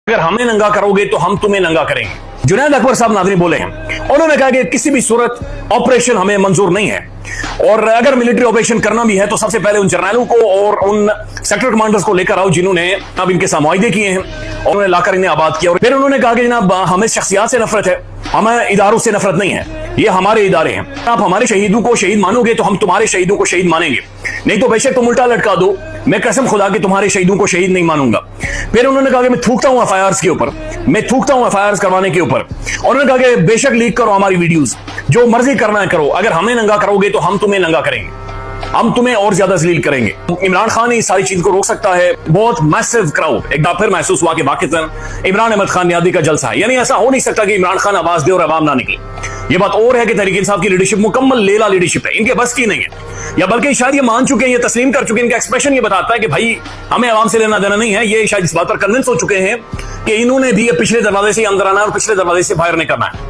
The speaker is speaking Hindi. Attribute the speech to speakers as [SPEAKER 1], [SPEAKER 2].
[SPEAKER 1] अगर हमें नंगा करोगे तो हम तुम्हें नंगा करेंगे। जुनैद अकबर साहब नाज़रीन बोले हैं, उन्होंने कहा कि किसी भी सूरत ऑपरेशन हमें मंजूर नहीं है, और अगर मिलिट्री ऑपरेशन करना भी है तो सबसे पहले उन जर्नैलों को और उन सेक्टर कमांडर्स को लेकर आओ जिन्होंने अब इनके साथ मुआहदे किए हैं और उन्होंने लाकर इन्हें आबाद किया। और फिर उन्होंने कहा कि जनाब हमें शख्सियात से नफरत है, हमें इदारों से नफरत नहीं है, ये हमारे इदारे हैं। आप हमारे शहीदों को शहीद मानोगे तो हम तुम्हारे शहीदों को शहीद मानेंगे, नहीं तो बेशक तुम उल्टा लटका दो, मैं कसम खुदा के तुम्हारे शहीदों को शहीद नहीं मानूंगा। फिर उन्होंने कहा कि मैं थूकता हूं एफआईआर के ऊपर, मैं थूकता हूं एफआईआर करवाने के ऊपर। और उन्होंने कहा कि बेशक लीक करो हमारी वीडियोस, जो मर्जी करना है करो, अगर हमें नंगा करोगे तो हम तुम्हें नंगा करेंगे, हम तुम्हें और ज्यादा जलील करेंगे। इमरान खान इस सारी चीज को रोक सकता है। बहुत मैसिव क्राउड, एक बार फिर महसूस हुआ कि वाकईतन इमरान अहमद खान नियादी का जलसा है। यानी ऐसा हो नहीं सकता कि इमरान खान आवाज दे और अवाम ना निकले। ये बात और है कि तहरीक इंसाफ की लीडरशिप मुकम्मल लेला लीडरशिप है, इनके बस की नहीं है, या बल्कि शायद ये मान चुके हैं, ये तस्लीम कर चुके हैं। इनका एक्सप्रेशन ये बताता है कि भाई हमें आवाम से लेना देना नहीं है। ये शायद इस बात पर कन्विंस हो चुके हैं कि इन्होंने भी पिछले दरवाजे से अंदर आना है और पिछले दरवाजे से बाहर नहीं करना है।